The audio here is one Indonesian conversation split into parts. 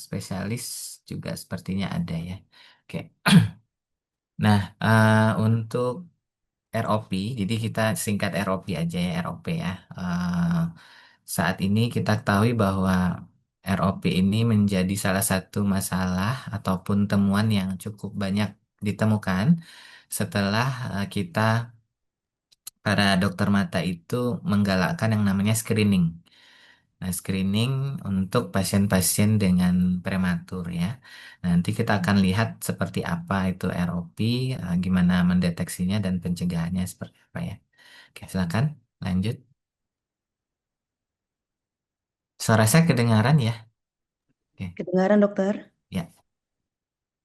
spesialis juga sepertinya ada ya. Oke. Nah, untuk ROP, jadi kita singkat ROP aja ya, ROP ya. Saat ini kita ketahui bahwa ROP ini menjadi salah satu masalah ataupun temuan yang cukup banyak ditemukan setelah kita para dokter mata itu menggalakkan yang namanya screening. Nah, screening untuk pasien-pasien dengan prematur ya. Nanti kita akan lihat seperti apa itu ROP, gimana mendeteksinya dan pencegahannya seperti apa ya. Oke, silakan lanjut. Suara saya kedengaran ya? Oke, Kedengaran dokter? ya.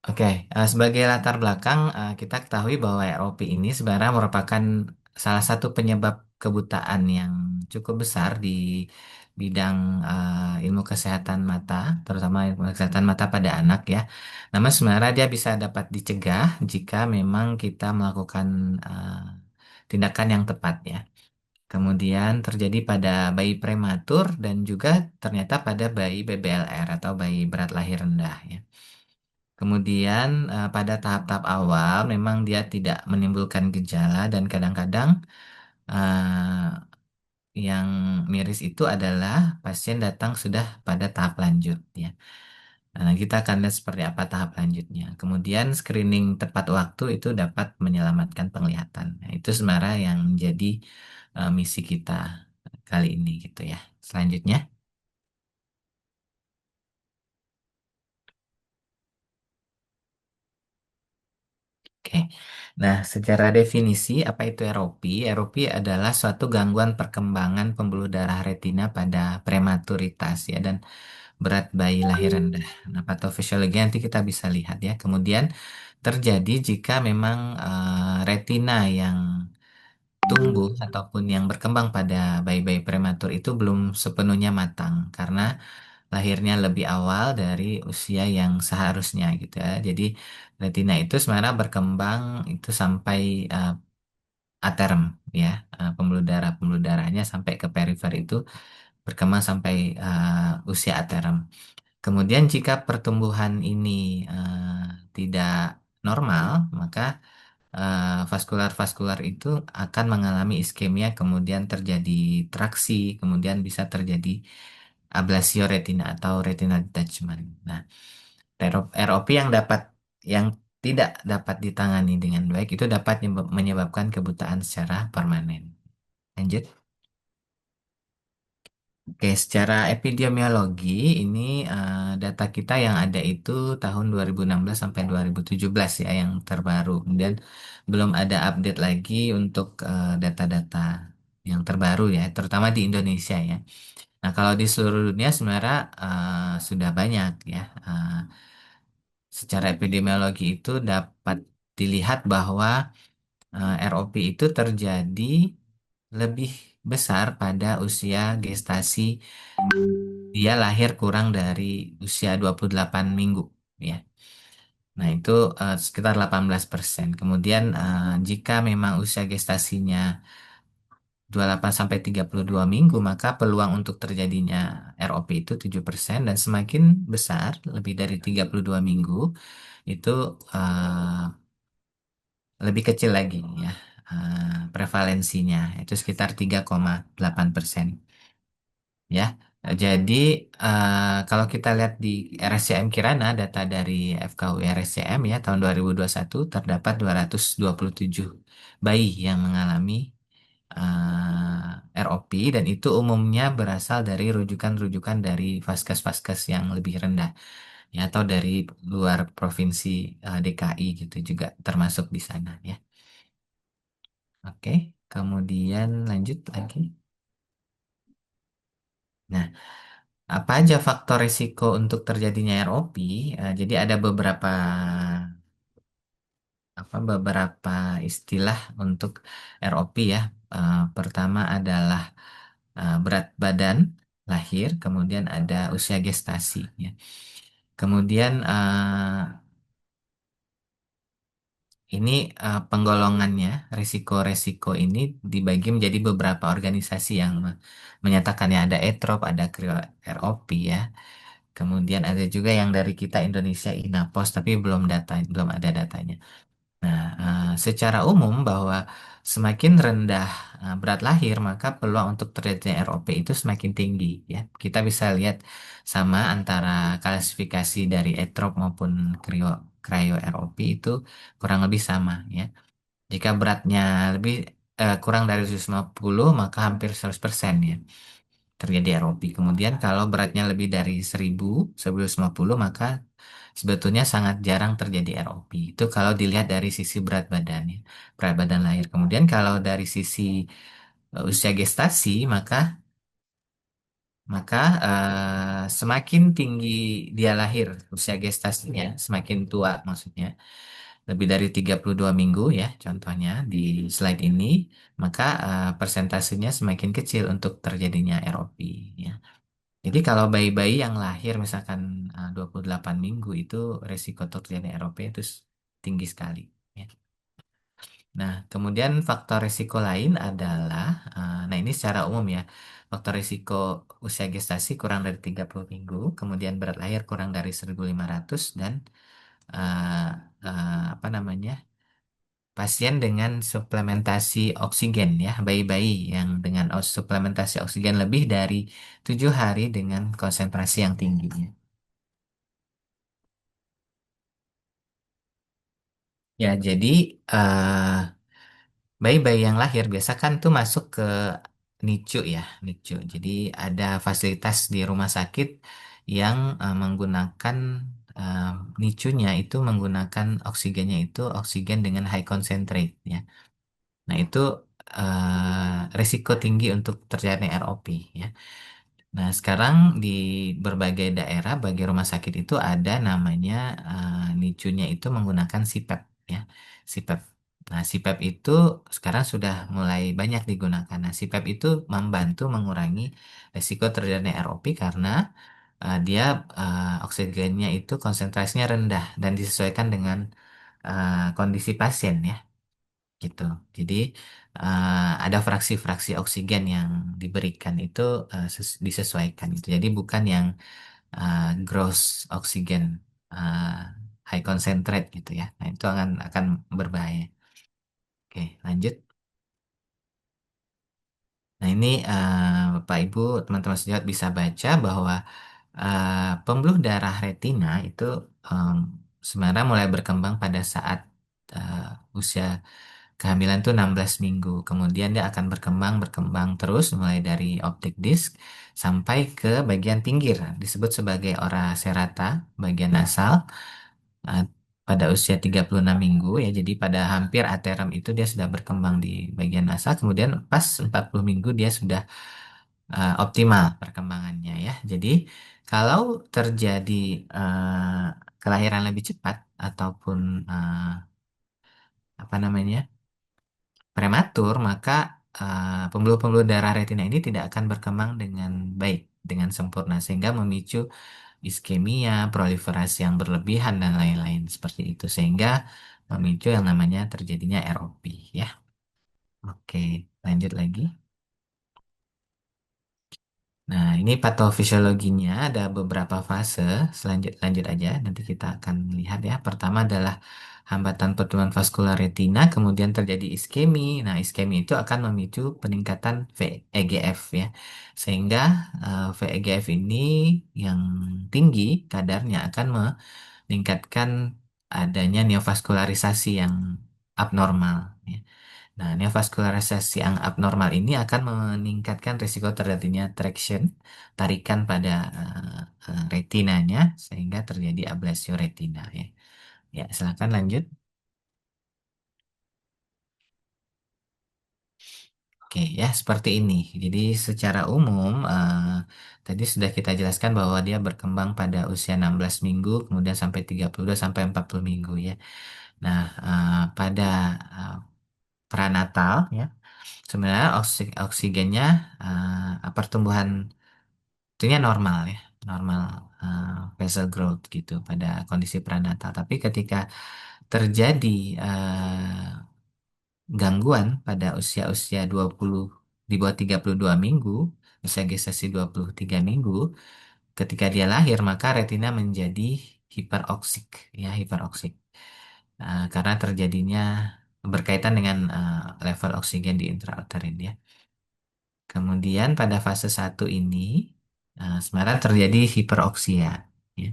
Oke, sebagai latar belakang, kita ketahui bahwa ROP ini sebenarnya merupakan salah satu penyebab kebutaan yang cukup besar di bidang ilmu kesehatan mata, terutama ilmu kesehatan mata pada anak ya. Namun sebenarnya dia bisa dapat dicegah jika memang kita melakukan tindakan yang tepat ya. Kemudian terjadi pada bayi prematur dan juga ternyata pada bayi BBLR atau bayi berat lahir rendah ya. Kemudian pada tahap-tahap awal memang dia tidak menimbulkan gejala dan kadang-kadang yang miris itu adalah pasien datang sudah pada tahap lanjut ya. Nah, kita akan lihat seperti apa tahap lanjutnya. Kemudian screening tepat waktu itu dapat menyelamatkan penglihatan. Nah, itu sebenarnya yang menjadi misi kita kali ini gitu ya. Selanjutnya. Oke. Nah, secara definisi apa itu ROP? ROP adalah suatu gangguan perkembangan pembuluh darah retina pada prematuritas ya dan berat bayi lahir rendah. Nah, patofisiologi nanti kita bisa lihat ya. Kemudian terjadi jika memang retina yang tumbuh ataupun yang berkembang pada bayi-bayi prematur itu belum sepenuhnya matang karena lahirnya lebih awal dari usia yang seharusnya gitu ya. Jadi retina itu sebenarnya berkembang itu sampai aterm ya, pembuluh darahnya sampai ke perifer itu berkembang sampai usia aterm. Kemudian jika pertumbuhan ini tidak normal, maka vaskular-vaskular itu akan mengalami iskemia, kemudian terjadi traksi, kemudian bisa terjadi ablasio retina atau retina detachment. Nah, ROP yang tidak dapat ditangani dengan baik itu dapat menyebabkan kebutaan secara permanen. Lanjut. Oke, secara epidemiologi ini data kita yang ada itu tahun 2016 sampai 2017 ya yang terbaru. Kemudian belum ada update lagi untuk data-data yang terbaru ya, terutama di Indonesia ya. Nah, kalau di seluruh dunia sebenarnya sudah banyak ya. Secara epidemiologi itu dapat dilihat bahwa ROP itu terjadi lebih besar pada usia gestasi dia lahir kurang dari usia 28 minggu ya. Nah, itu sekitar 18%. Kemudian jika memang usia gestasinya 28 sampai 32 minggu, maka peluang untuk terjadinya ROP itu 7% dan semakin besar, lebih dari 32 minggu, itu lebih kecil lagi ya. Prevalensinya itu sekitar 3,8%. Ya, jadi kalau kita lihat di RSCM Kirana, data dari FKU RSCM ya tahun 2021 terdapat 227 bayi yang mengalami ROP dan itu umumnya berasal dari rujukan-rujukan dari vaskes-vaskes yang lebih rendah ya atau dari luar provinsi DKI gitu juga termasuk di sana ya. Oke, kemudian lanjut lagi. Nah, apa aja faktor risiko untuk terjadinya ROP? Jadi ada beberapa istilah untuk ROP ya. Pertama adalah berat badan lahir, kemudian ada usia gestasi ya. Kemudian ini penggolongannya, risiko-resiko ini dibagi menjadi beberapa organisasi yang menyatakan ya ada ETROP, ada ROP ya. Kemudian ada juga yang dari kita Indonesia Inapos, tapi belum ada datanya. Nah, secara umum bahwa semakin rendah berat lahir, maka peluang untuk terjadinya ROP itu semakin tinggi, ya. Kita bisa lihat sama antara klasifikasi dari ETROP maupun cryo ROP itu kurang lebih sama, ya. Jika beratnya lebih kurang dari 150, maka hampir 100% ya terjadi ROP. Kemudian kalau beratnya lebih dari 1050, maka sebetulnya sangat jarang terjadi ROP. Itu kalau dilihat dari sisi berat badan ya, berat badan lahir. Kemudian kalau dari sisi usia gestasi, maka semakin tinggi dia lahir, usia gestasinya semakin tua maksudnya. Lebih dari 32 minggu ya, contohnya di slide ini, maka persentasenya semakin kecil untuk terjadinya ROP ya. Jadi kalau bayi-bayi yang lahir misalkan 28 minggu itu resiko untuk terjadi ROP itu tinggi sekali. Ya. Nah, kemudian faktor risiko lain adalah, nah ini secara umum ya, faktor risiko usia gestasi kurang dari 30 minggu, kemudian berat lahir kurang dari 1.500 dan eh, apa namanya, pasien dengan suplementasi oksigen ya, bayi-bayi yang dengan suplementasi oksigen lebih dari 7 hari dengan konsentrasi yang tinggi. Ya, jadi bayi-bayi yang lahir biasa kan tuh masuk ke NICU ya, NICU. Jadi ada fasilitas di rumah sakit yang menggunakan eh, NICU-nya itu menggunakan oksigennya itu oksigen dengan high concentrate ya. Nah, itu risiko tinggi untuk terjadi ROP ya. Nah, sekarang di berbagai daerah, bagi rumah sakit itu ada namanya NICU-nya itu menggunakan CPAP ya. CPAP. Nah, CPAP itu sekarang sudah mulai banyak digunakan. Nah, CPAP itu membantu mengurangi risiko terjadinya ROP karena dia oksigennya itu konsentrasinya rendah dan disesuaikan dengan kondisi pasien ya gitu. Jadi ada fraksi-fraksi oksigen yang diberikan itu disesuaikan gitu. Jadi bukan yang gross oksigen uh, high concentrate gitu ya. Nah, itu akan berbahaya. Oke, lanjut. Nah, ini Bapak Ibu, teman-teman sejawat bisa baca bahwa pembuluh darah retina itu em, sebenarnya mulai berkembang pada saat uh, usia kehamilan tuh 16 minggu. Kemudian dia akan berkembang, berkembang terus mulai dari optik disk sampai ke bagian pinggir. Disebut sebagai ora serata, bagian nasal. eh, Pada usia 36 minggu ya. Jadi pada hampir aterem itu dia sudah berkembang di bagian nasal. Kemudian pas 40 minggu dia sudah optimal perkembangannya ya. Jadi kalau terjadi kelahiran lebih cepat ataupun apa namanya prematur, maka pembuluh-pembuluh darah retina ini tidak akan berkembang dengan baik, dengan sempurna, sehingga memicu iskemia, proliferasi yang berlebihan, dan lain-lain seperti itu, sehingga memicu yang namanya terjadinya ROP, ya. Oke, lanjut lagi. Nah, ini patofisiologinya ada beberapa fase. Lanjut aja, nanti kita akan lihat ya. Pertama adalah hambatan pertumbuhan vaskular retina, kemudian terjadi iskemi. Nah, iskemi itu akan memicu peningkatan VEGF ya. Sehingga VEGF ini yang tinggi kadarnya akan meningkatkan adanya neovaskularisasi yang abnormal, ya. Nah, neovaskularisasi yang abnormal ini akan meningkatkan risiko terjadinya traction, tarikan pada retinanya, sehingga terjadi ablasio retina ya. Ya, silakan lanjut. Oke, ya seperti ini. Jadi secara umum tadi sudah kita jelaskan bahwa dia berkembang pada usia 16 minggu, kemudian sampai 32 sampai 40 minggu ya. Nah, pada uh, pranatal ya, sebenarnya oksigennya pertumbuhan itunya normal ya, normal vessel growth gitu pada kondisi prenatal. Tapi ketika terjadi gangguan pada usia-usia 20 di bawah 32 minggu, usia gestasi 23 minggu, ketika dia lahir maka retina menjadi hiperoksik, ya hiperoksik. Karena terjadinya berkaitan dengan level oksigen di intrauterin ya. Kemudian pada fase satu ini sebenarnya terjadi hiperoksia. Ya.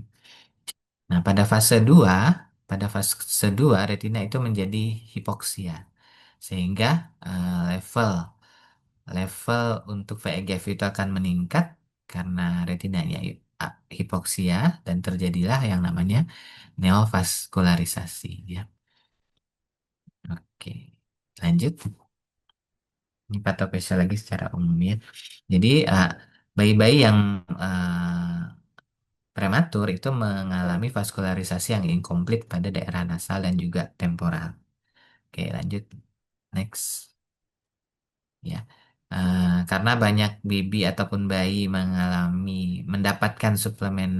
Nah, pada fase 2 retina itu menjadi hipoksia sehingga level level untuk VEGF itu akan meningkat karena retinanya hipoksia dan terjadilah yang namanya neovaskularisasi ya. Oke. Lanjut. Ini patofisiologi secara umum ya. Jadi bayi-bayi yang prematur itu mengalami vaskularisasi yang inkomplit pada daerah nasal dan juga temporal. Oke, lanjut. Next. Ya. Karena banyak bibi ataupun bayi mendapatkan suplemen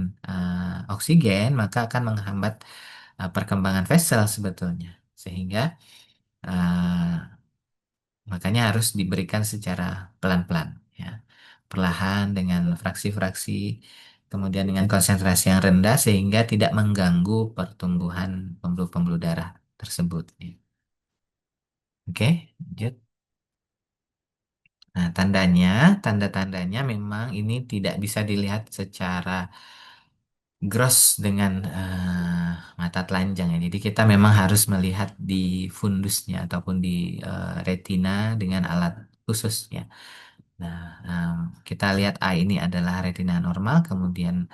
oksigen, maka akan menghambat perkembangan vesel sebetulnya. Sehingga makanya harus diberikan secara pelan-pelan, ya. Perlahan dengan fraksi-fraksi, kemudian dengan konsentrasi yang rendah sehingga tidak mengganggu pertumbuhan pembuluh-pembuluh darah tersebut, ya. Oke, lanjut. Nah, tanda-tandanya memang ini tidak bisa dilihat secara gross dengan mata telanjang ya. Jadi kita memang harus melihat di fundusnya ataupun di retina dengan alat khususnya. Nah, kita lihat A ini adalah retina normal, kemudian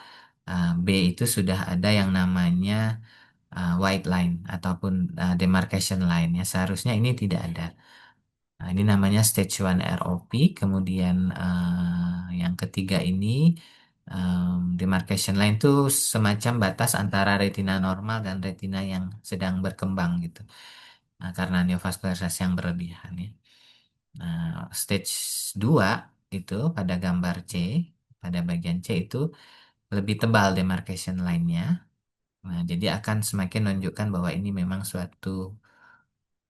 B itu sudah ada yang namanya white line ataupun demarcation line ya. Seharusnya ini tidak ada. Nah, ini namanya stage 1 ROP. Kemudian yang ketiga ini demarcation line itu semacam batas antara retina normal dan retina yang sedang berkembang gitu. Nah, karena neovaskularisasi yang berlebihan ya. Nah, stage 2 itu pada gambar C, pada bagian C itu lebih tebal demarcation line-nya. Nah, jadi akan semakin menunjukkan bahwa ini memang suatu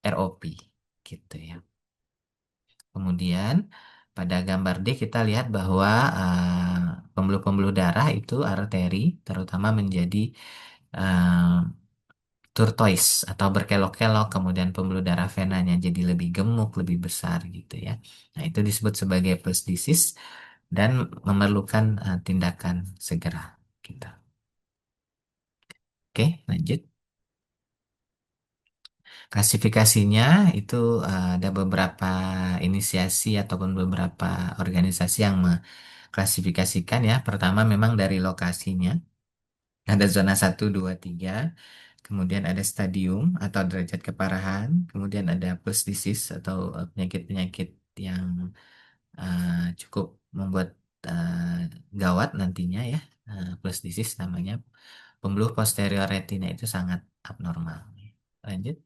ROP gitu ya. Kemudian pada gambar D kita lihat bahwa pembuluh-pembuluh darah itu arteri terutama menjadi uh, turquoise atau berkelok-kelok, kemudian pembuluh darah venanya jadi lebih gemuk, lebih besar gitu ya. Nah, itu disebut sebagai plus disease dan memerlukan tindakan segera gitu. Oke, lanjut. Klasifikasinya itu ada beberapa inisiasi ataupun beberapa organisasi yang mengklasifikasikan ya. Pertama memang dari lokasinya. Ada zona 1, 2, 3. Kemudian ada stadium atau derajat keparahan. Kemudian ada plus disease atau penyakit-penyakit yang cukup membuat gawat nantinya ya. Plus disease namanya. Pembuluh posterior retina itu sangat abnormal. Lanjut.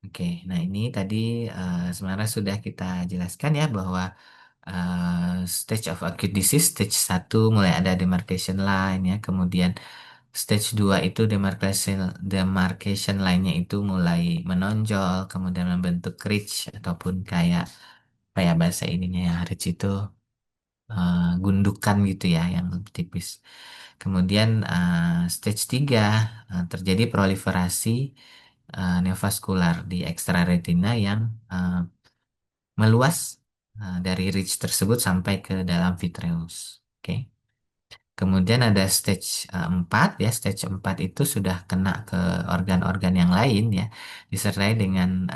Oke, nah ini tadi sebenarnya sudah kita jelaskan ya bahwa stage of acute disease, stage 1 mulai ada demarcation line ya, kemudian stage 2 itu demarcation line-nya itu mulai menonjol, kemudian membentuk ridge ataupun kayak bahasa ininya ya, ridge itu gundukan gitu ya yang tipis. Kemudian stage 3 terjadi proliferasi neovaskular di ekstraretina yang eh, meluas dari ridge tersebut sampai ke dalam vitreous. Oke. Kemudian ada stage 4 ya. Stage 4 itu sudah kena ke organ-organ yang lain ya, disertai dengan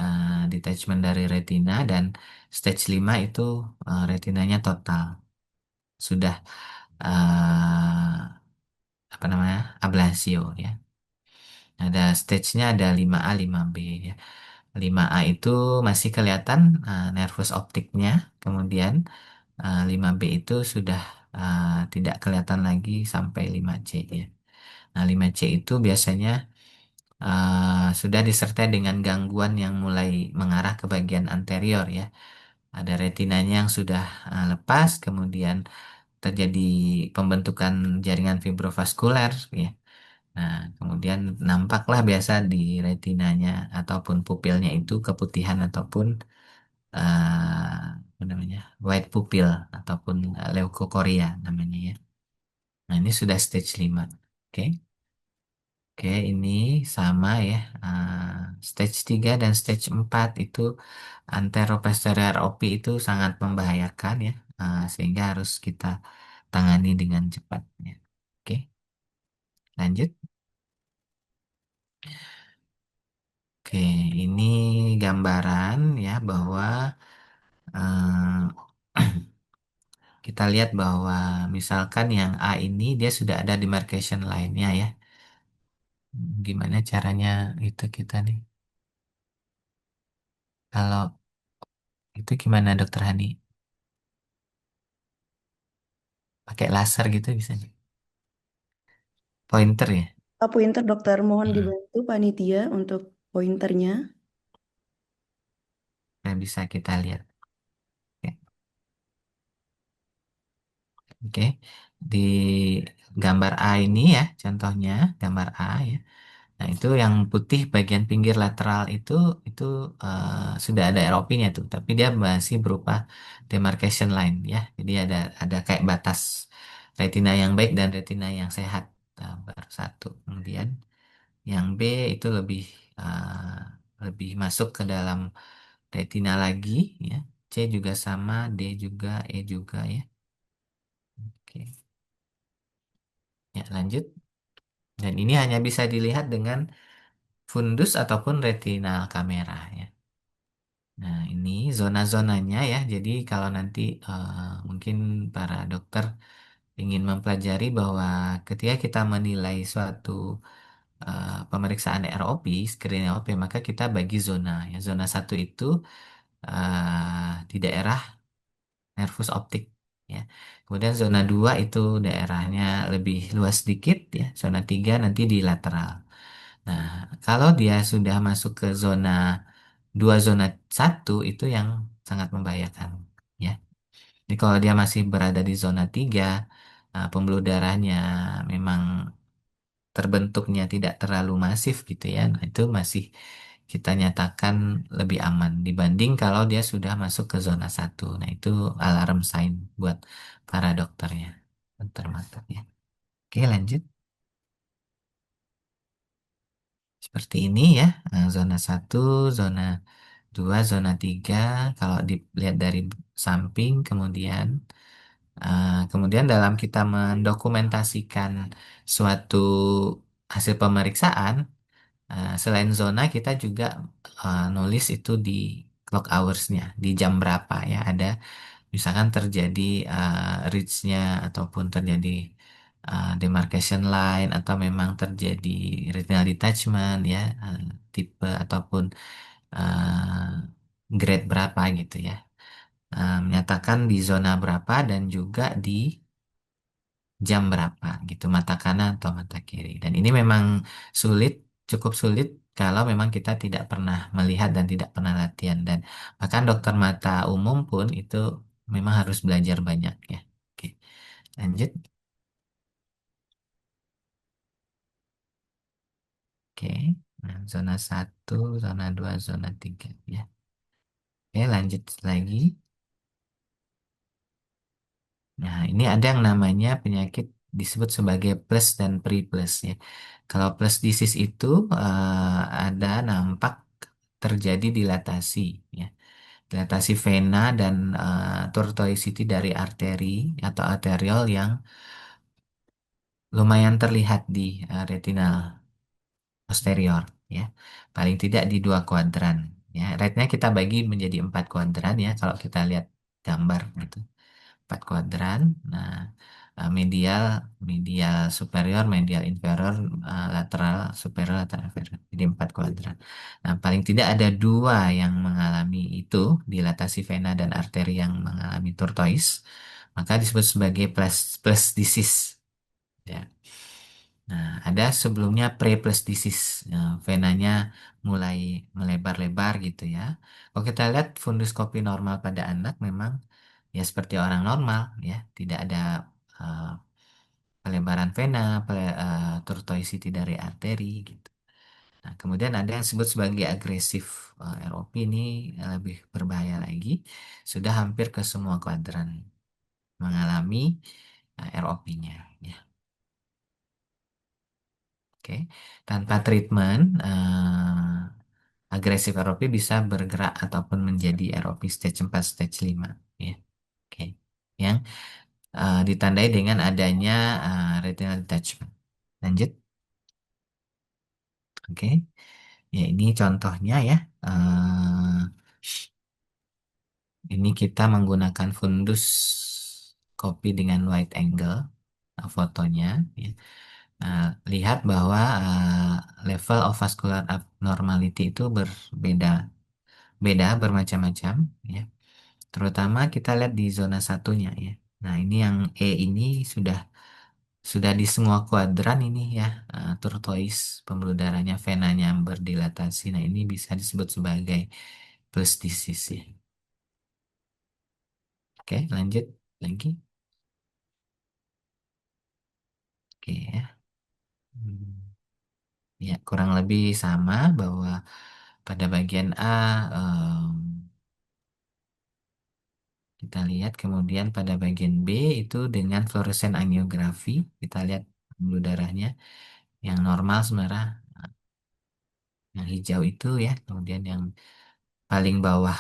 detachment dari retina dan stage 5 itu retinanya total. Sudah apa namanya? Ablasio ya. Ada stage-nya ada 5A, 5B ya. 5A itu masih kelihatan nervus optiknya, kemudian 5B itu sudah tidak kelihatan lagi sampai 5C ya. Nah, 5C itu biasanya sudah disertai dengan gangguan yang mulai mengarah ke bagian anterior ya. Ada retinanya yang sudah lepas, kemudian terjadi pembentukan jaringan fibrovaskuler ya. Nah, kemudian nampaklah biasa di retinanya ataupun pupilnya itu keputihan ataupun apa namanya white pupil ataupun leukokoria namanya ya. Nah, ini sudah stage 5. Oke. Oke, ini sama ya. Stage 3 dan stage 4 itu anteroposterior OP itu sangat membahayakan ya. Sehingga harus kita tangani dengan cepat ya. Oke, lanjut. Oke, ini gambaran ya bahwa eh, kita lihat bahwa misalkan yang A ini dia sudah ada demarcation line-nya ya. Gimana caranya itu kita nih? Kalau itu gimana Dokter Hani? Pakai laser gitu bisa? Pointer ya? Pointer dokter, mohon Hmm, dibantu panitia untuk pointernya. nah, bisa kita lihat. Oke, oke. Di gambar A ini ya, contohnya gambar A ya. Nah, itu yang putih bagian pinggir lateral itu sudah ada ROP-nya tuh, tapi dia masih berupa demarcation line ya. Jadi ada kayak batas retina yang baik dan retina yang sehat. Nah, baru satu. Kemudian yang B itu lebih masuk ke dalam retina lagi ya. C juga sama, D juga, E juga ya. Oke. Ya, lanjut. Dan ini hanya bisa dilihat dengan fundus ataupun retinal kamera ya. Nah, ini zona-zonanya ya. Jadi kalau nanti mungkin para dokter ingin mempelajari bahwa ketika kita menilai suatu pemeriksaan ROP, screen ROP, maka kita bagi zona ya. Zona satu itu di daerah nervus optik ya. Kemudian zona 2 itu daerahnya lebih luas sedikit ya. Zona 3 nanti di lateral. Nah, kalau dia sudah masuk ke zona 1 itu yang sangat membahayakan ya. Jadi kalau dia masih berada di zona 3, pembuluh darahnya memang terbentuknya tidak terlalu masif gitu ya. Nah, itu masih kita nyatakan lebih aman dibanding kalau dia sudah masuk ke zona 1. Nah, itu alarm sign buat para dokternya, dokter mata ya. Oke, lanjut. Seperti ini ya, zona 1, zona 2, zona 3. Kalau dilihat dari samping, kemudian dalam kita mendokumentasikan suatu hasil pemeriksaan, selain zona kita juga nulis itu di clock hours-nya, di jam berapa ya. Ada misalkan terjadi reach-nya ataupun terjadi demarcation line atau memang terjadi retinal detachment ya, tipe ataupun grade berapa gitu ya. Menyatakan di zona berapa dan juga di jam berapa gitu, mata kanan atau mata kiri. Dan ini memang sulit, cukup sulit kalau memang kita tidak pernah melihat dan tidak pernah latihan. Dan bahkan dokter mata umum pun itu memang harus belajar banyak ya. Oke, lanjut. Oke, nah, zona 1, zona 2, zona 3 ya. Oke, lanjut lagi. Nah, ini ada yang namanya penyakit disebut sebagai plus dan pre-plus ya. Kalau plus disease itu ada nampak terjadi dilatasi ya. Dilatasi vena dan tortuosity dari arteri atau arteriol yang lumayan terlihat di retinal posterior ya. Paling tidak di 2 kuadran ya. Rate-nya kita bagi menjadi 4 kuadran ya kalau kita lihat gambar gitu. 4 kuadran. Nah, medial, medial superior, medial inferior, lateral superior, lateral inferior. Jadi 4 kuadran. Nah, paling tidak ada 2 yang mengalami itu, dilatasi vena dan arteri yang mengalami tortoise, maka disebut sebagai plus plus disease. Ya. Nah, ada sebelumnya pre-plus disease. Venanya mulai melebar-lebar gitu ya. Kalau kita lihat funduskopi normal pada anak memang ya seperti orang normal ya, tidak ada eh, pelebaran vena, tortuosity dari arteri gitu. Nah, kemudian ada yang disebut sebagai agresif ROP ini lebih berbahaya lagi. Sudah hampir ke semua kuadran mengalami ROP-nya. Ya, oke. Tanpa treatment, agresif ROP bisa bergerak ataupun menjadi ROP stage 4, stage 5. Ya, oke. Yang ditandai dengan adanya retinal detachment. Lanjut. Oke. Ya, ini contohnya ya. Eh, ini kita menggunakan fundus kopi dengan wide angle fotonya. Ya. Nah, lihat bahwa level of vascular abnormality itu berbeda, bermacam-macam. Ya. Terutama kita lihat di zona satunya ya. Nah, ini yang E ini sudah di semua kuadran ini ya, turquoise, pembuluh darahnya, venanya berdilatasi. Nah, ini bisa disebut sebagai plus disease ya. Oke, lanjut lagi. Oke ya. Hmm, ya, kurang lebih sama bahwa pada bagian A kita lihat, kemudian pada bagian B itu dengan fluorescent angiografi kita lihat pembuluh darahnya yang normal sebenarnya, yang hijau itu ya, kemudian yang paling bawah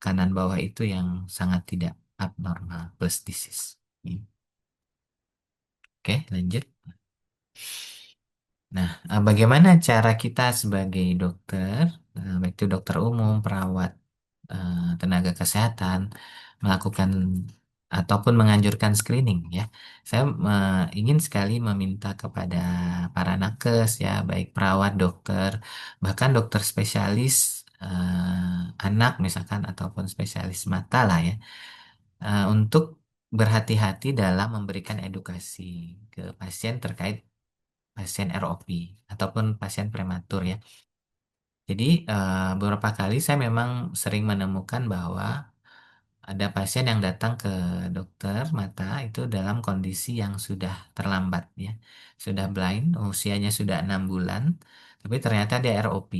kanan bawah itu yang sangat tidak abnormal plus disease. Hmm. Oke, lanjut. Nah, bagaimana cara kita sebagai dokter, baik itu dokter umum, perawat, tenaga kesehatan, melakukan ataupun menganjurkan screening ya. Saya ingin sekali meminta kepada para nakes ya, baik perawat, dokter, bahkan dokter spesialis anak misalkan ataupun spesialis mata lah ya, untuk berhati-hati dalam memberikan edukasi ke pasien terkait pasien ROP ataupun pasien prematur ya. Jadi beberapa kali saya memang sering menemukan bahwa ada pasien yang datang ke dokter mata itu dalam kondisi yang sudah terlambat ya. Sudah blind, usianya sudah 6 bulan, tapi ternyata dia ROP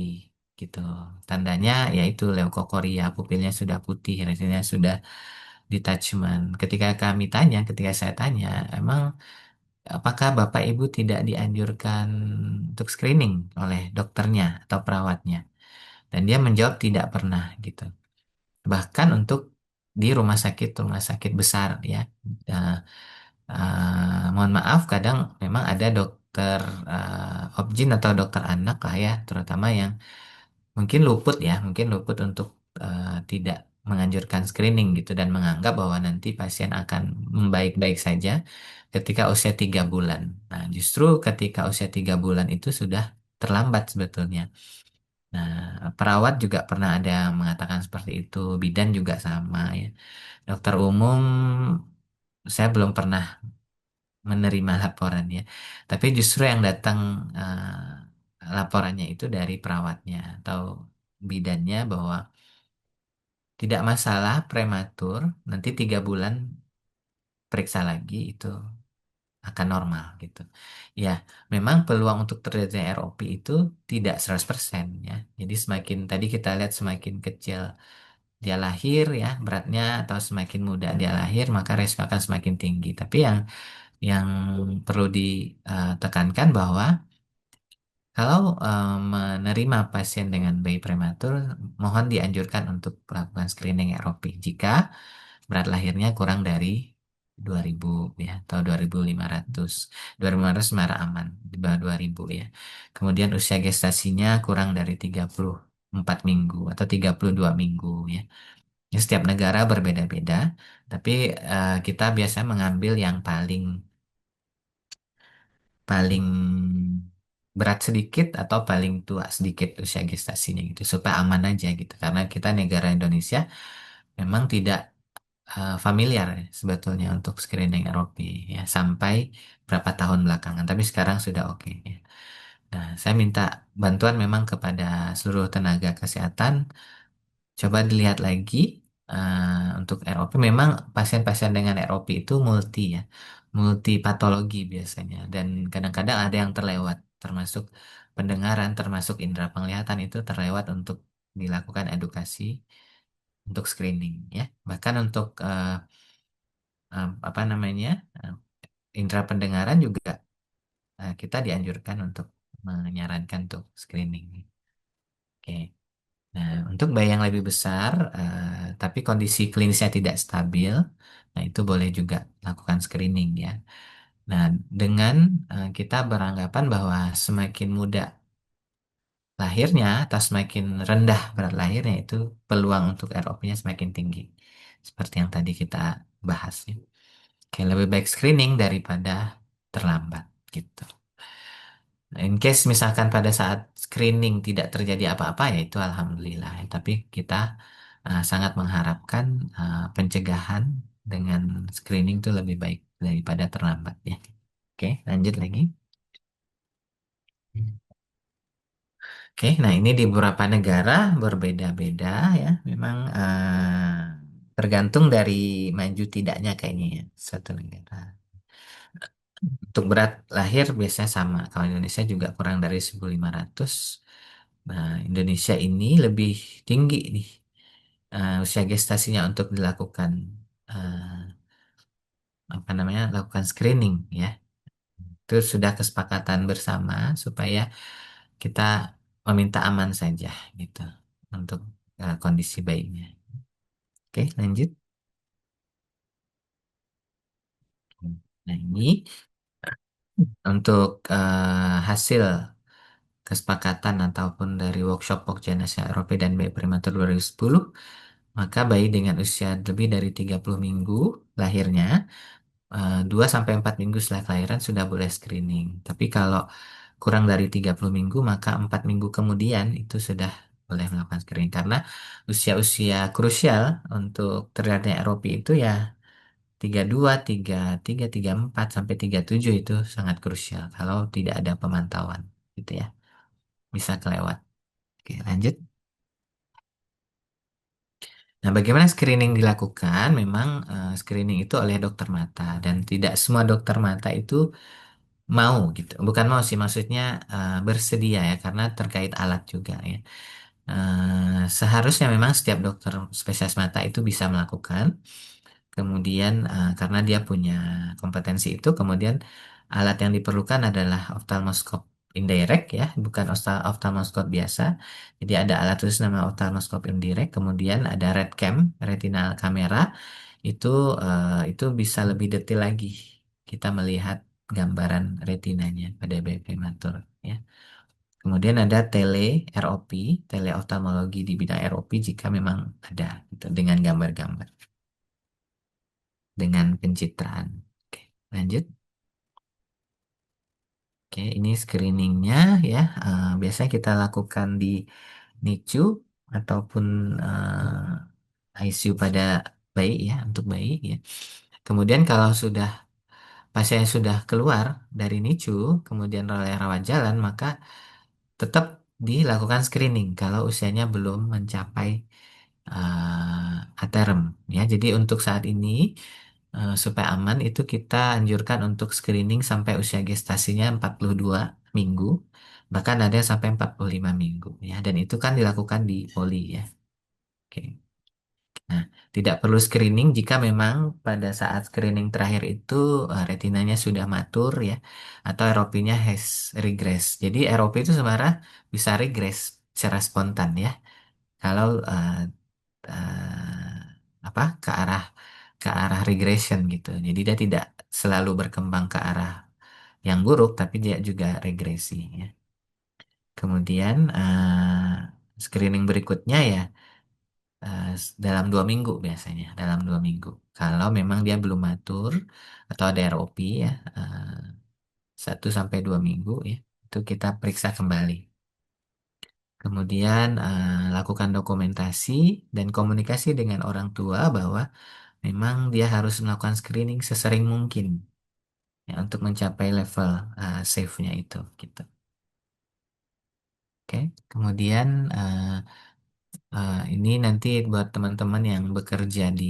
gitu. Tandanya yaitu leukokoria, pupilnya sudah putih, retinanya sudah detachment. Ketika saya tanya, emang apakah Bapak Ibu tidak dianjurkan untuk screening oleh dokternya atau perawatnya? Dan dia menjawab tidak pernah gitu. Bahkan untuk di rumah sakit besar ya. Eh, Mohon maaf, kadang memang ada dokter obgyn atau dokter anak lah ya, terutama yang mungkin luput untuk tidak menganjurkan screening gitu dan menganggap bahwa nanti pasien akan membaik-baik saja ketika usia 3 bulan. Nah, justru ketika usia 3 bulan itu sudah terlambat sebetulnya. Nah, perawat juga pernah ada yang mengatakan seperti itu, bidan juga sama ya. Dokter umum saya belum pernah menerima laporannya, tapi justru yang datang laporannya itu dari perawatnya atau bidannya bahwa tidak masalah prematur, nanti 3 bulan periksa lagi itu akan normal gitu. Ya, memang peluang untuk terjadinya ROP itu tidak 100% ya. Jadi semakin tadi kita lihat semakin kecil dia lahir ya beratnya atau semakin muda dia lahir maka resiko akan semakin tinggi. Tapi yang perlu ditekankan bahwa kalau menerima pasien dengan bayi prematur, mohon dianjurkan untuk melakukan screening ROP jika berat lahirnya kurang dari 2000 ya atau 2500. 2500 marah aman di bawah 2000 ya. Kemudian usia gestasinya kurang dari 34 minggu atau 32 minggu ya. Ini setiap negara berbeda-beda, tapi kita biasa mengambil yang paling paling berat sedikit atau paling tua sedikit usia gestasinya gitu supaya aman aja gitu karena kita negara Indonesia memang tidak familiar ya, sebetulnya untuk screening ROP ya sampai berapa tahun belakangan tapi sekarang sudah oke ya. Nah, saya minta bantuan memang kepada seluruh tenaga kesehatan. Coba dilihat lagi untuk ROP. Memang pasien-pasien dengan ROP itu multi ya, multi patologi biasanya. Dan kadang-kadang ada yang terlewat, termasuk pendengaran termasuk indera penglihatan itu terlewat untuk dilakukan edukasi untuk screening ya. Bahkan untuk apa namanya eh, indera pendengaran juga kita dianjurkan untuk menyarankan untuk screening. Oke. Nah, untuk bayi yang lebih besar, tapi kondisi klinisnya tidak stabil, nah itu boleh juga lakukan screening ya. Nah, dengan kita beranggapan bahwa semakin muda lahirnya atau semakin rendah berat lahirnya itu peluang untuk ROP-nya semakin tinggi. Seperti yang tadi kita bahas ya. Oke, lebih baik screening daripada terlambat gitu. Nah, in case misalkan pada saat screening tidak terjadi apa-apa ya itu alhamdulillah ya. Tapi kita sangat mengharapkan pencegahan dengan screening itu lebih baik daripada terlambat ya. Oke, lanjut lagi. Oke, nah ini di beberapa negara berbeda-beda ya. Memang tergantung dari maju tidaknya kayaknya ya satu negara. Untuk berat lahir biasanya sama. Kalau Indonesia juga kurang dari 1.500. Nah, Indonesia ini lebih tinggi nih usia gestasinya untuk dilakukan eh, apa namanya lakukan screening ya. Itu sudah kesepakatan bersama supaya kita meminta aman saja gitu untuk kondisi bayinya. Oke, lanjut. Nah, ini untuk hasil kesepakatan ataupun dari workshop Pokja Eropa dan bayi prematur 2010, maka bayi dengan usia lebih dari 30 minggu lahirnya, 2 sampai 4 minggu setelah kelahiran sudah boleh screening. Tapi kalau kurang dari 30 minggu, maka 4 minggu kemudian itu sudah boleh melakukan screening. Karena usia-usia krusial untuk terlihatnya ROP itu ya 32, 33, 34 sampai 37 itu sangat krusial kalau tidak ada pemantauan gitu ya. Bisa kelewat. Oke, lanjut. Nah, bagaimana screening dilakukan? Memang screening itu oleh dokter mata dan tidak semua dokter mata itu mau gitu. Bukan mau sih, maksudnya bersedia ya karena terkait alat juga ya. Seharusnya memang setiap dokter spesialis mata itu bisa melakukan. Kemudian karena dia punya kompetensi itu, kemudian alat yang diperlukan adalah oftalmoskop indirect ya, bukan oftalmoskop biasa. Jadi ada alat khusus nama oftalmoskop indirect, kemudian ada RedCam, retinal kamera, itu itu bisa lebih detail lagi. Kita melihat gambaran retinanya pada bayi prematur ya. Kemudian ada ROP, teleoftalmologi di bidang ROP jika memang ada gitu, dengan gambar-gambar, dengan pencitraan. Oke, lanjut. Oke, ini screeningnya ya. Biasanya kita lakukan di NICU ataupun ICU pada bayi ya, untuk bayi ya. Kemudian kalau sudah pasien sudah keluar dari NICU, kemudian oleh rawat jalan, maka tetap dilakukan screening kalau usianya belum mencapai aterem ya. Jadi untuk saat ini supaya aman itu kita anjurkan untuk screening sampai usia gestasinya 42 minggu, bahkan ada yang sampai 45 minggu ya. Dan itu kan dilakukan di poli ya. Oke. Nah, tidak perlu screening jika memang pada saat screening terakhir itu retinanya sudah matur ya atau ROP-nya has regress. Jadi ROP itu sebenarnya bisa regress secara spontan ya. Kalau eh, apa ke arah regression gitu. Jadi dia tidak selalu berkembang ke arah yang buruk, tapi dia juga regresi ya. Kemudian screening berikutnya ya dalam 2 minggu biasanya, dalam 2 minggu. Kalau memang dia belum matur atau ada ROP ya, 1 sampai 2 minggu ya, itu kita periksa kembali. Kemudian lakukan dokumentasi dan komunikasi dengan orang tua bahwa memang dia harus melakukan screening sesering mungkin ya untuk mencapai level safe-nya itu gitu. Oke. Kemudian ini nanti buat teman-teman yang bekerja di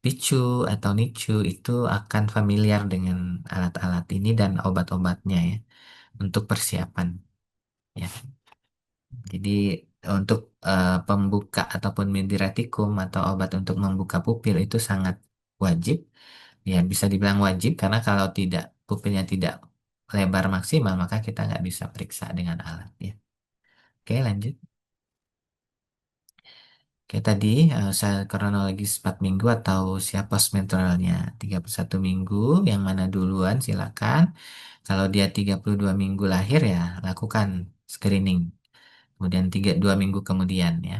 PICU atau NICU itu akan familiar dengan alat-alat ini dan obat-obatnya ya untuk persiapan. Ya. Jadi untuk pembuka ataupun diuretikum atau obat untuk membuka pupil itu sangat wajib. Ya bisa dibilang wajib karena kalau tidak pupilnya tidak lebar maksimal maka kita nggak bisa periksa dengan alat ya. Oke lanjut. Oke tadi saya kronologis 4 minggu atau usia postmenstrualnya 31 minggu yang mana duluan silakan. Kalau dia 32 minggu lahir ya lakukan screening. Kemudian 2 minggu kemudian ya.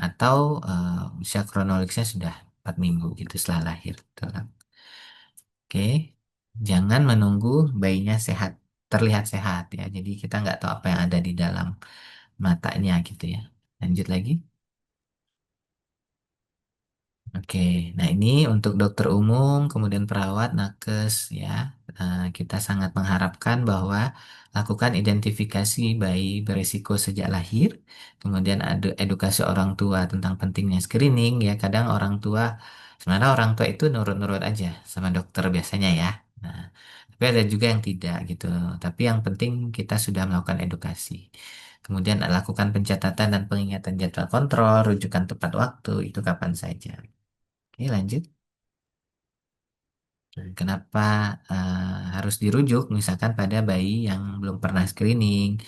Atau usia kronologisnya sudah 4 minggu gitu setelah lahir. Gitu lah. Oke, jangan menunggu bayinya sehat, terlihat sehat ya. Jadi kita nggak tahu apa yang ada di dalam matanya gitu ya. Lanjut lagi. Oke, nah ini untuk dokter umum, kemudian perawat, nakes ya. Kita sangat mengharapkan bahwa lakukan identifikasi bayi berisiko sejak lahir, kemudian ada edukasi orang tua tentang pentingnya screening ya. Kadang orang tua, sebenarnya orang tua itu nurut-nurut aja sama dokter biasanya ya. Nah, tapi ada juga yang tidak gitu. Tapi yang penting kita sudah melakukan edukasi. Kemudian lakukan pencatatan dan pengingatan jadwal kontrol, rujukan tepat waktu, itu kapan saja. Oke, lanjut. Kenapa harus dirujuk? Misalkan pada bayi yang belum pernah screening,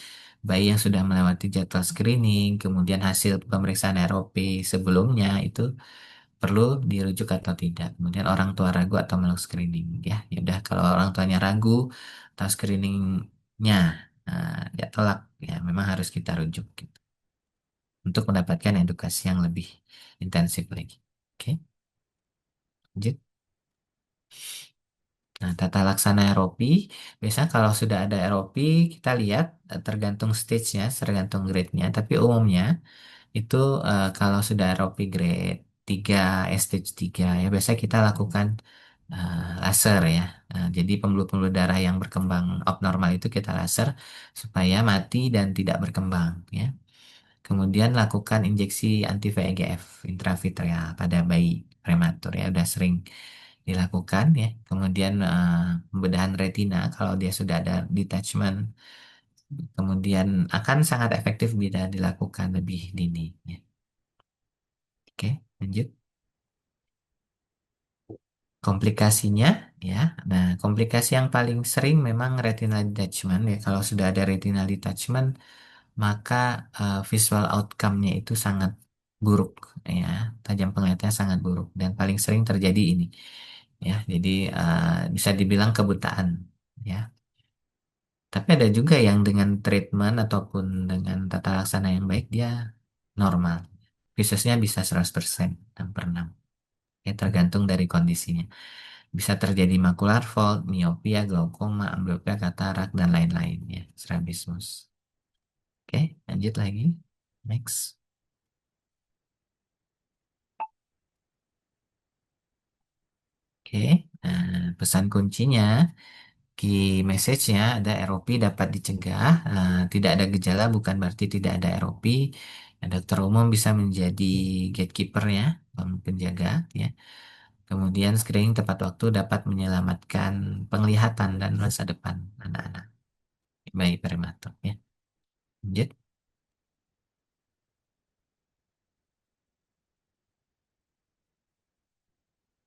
bayi yang sudah melewati jadwal screening, kemudian hasil pemeriksaan ROP sebelumnya itu perlu dirujuk atau tidak. Kemudian orang tua ragu atau menolak screening, ya. Ya udah, kalau orang tuanya ragu atau screeningnya ya tolak, ya memang harus kita rujuk gitu, untuk mendapatkan edukasi yang lebih intensif lagi. Oke, lanjut. Nah, tata laksana ROP, biasanya kalau sudah ada ROP, kita lihat tergantung stage-nya, tergantung grade-nya. Tapi umumnya itu kalau sudah ROP grade 3, stage 3, ya biasanya kita lakukan laser ya. Jadi pembuluh-pembuluh darah yang berkembang abnormal itu kita laser supaya mati dan tidak berkembang ya. Kemudian lakukan injeksi anti-VEGF intravitreal pada bayi prematur ya, udah sering dilakukan ya. Kemudian pembedahan retina kalau dia sudah ada detachment, kemudian akan sangat efektif bila dilakukan lebih dini ya. Oke, lanjut. Komplikasinya ya. Nah, komplikasi yang paling sering memang retinal detachment ya. Kalau sudah ada retinal detachment, maka visual outcome-nya itu sangat buruk ya. Tajam penglihatannya sangat buruk dan paling sering terjadi ini ya. Jadi bisa dibilang kebutaan ya. Tapi ada juga yang dengan treatment ataupun dengan tata laksana yang baik dia normal. Visusnya bisa 100% 6/6. Ya, tergantung dari kondisinya. Bisa terjadi makular vault, miopia, glaukoma, amblyopia, katarak, dan lain-lain ya. Strabismus. Oke, lanjut lagi. Next. Oke, nah, pesan kuncinya, key message-nya ada ROP dapat dicegah, tidak ada gejala bukan berarti tidak ada ROP. Nah, dokter umum bisa menjadi gatekeeper-nya, penjaga ya. Kemudian screening tepat waktu dapat menyelamatkan penglihatan dan masa depan anak-anak bayi prematur ya. Lanjut.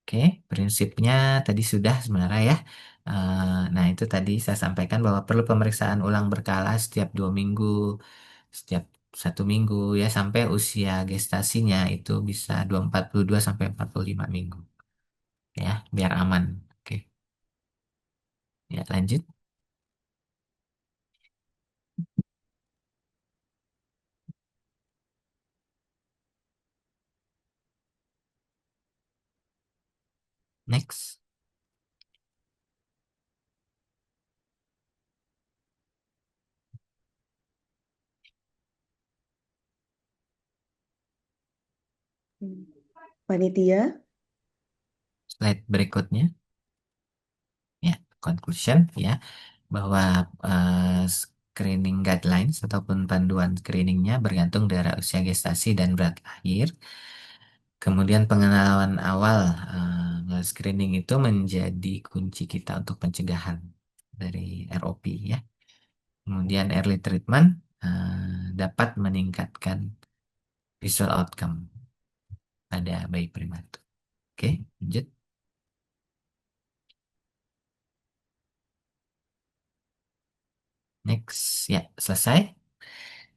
Oke, prinsipnya tadi sudah sebenarnya ya. Nah, itu tadi saya sampaikan bahwa perlu pemeriksaan ulang berkala setiap 2 minggu, setiap 1 minggu ya sampai usia gestasinya itu bisa 42 sampai 45 minggu ya, biar aman. Oke, ya lanjut. Next. Panitia. Slide berikutnya ya, conclusion ya, bahwa screening guidelines ataupun panduan screeningnya bergantung dari usia gestasi dan berat lahir. Kemudian pengenalan awal screening itu menjadi kunci kita untuk pencegahan dari ROP ya. Kemudian early treatment dapat meningkatkan visual outcome pada bayi prematur. Oke, lanjut. Next, ya selesai.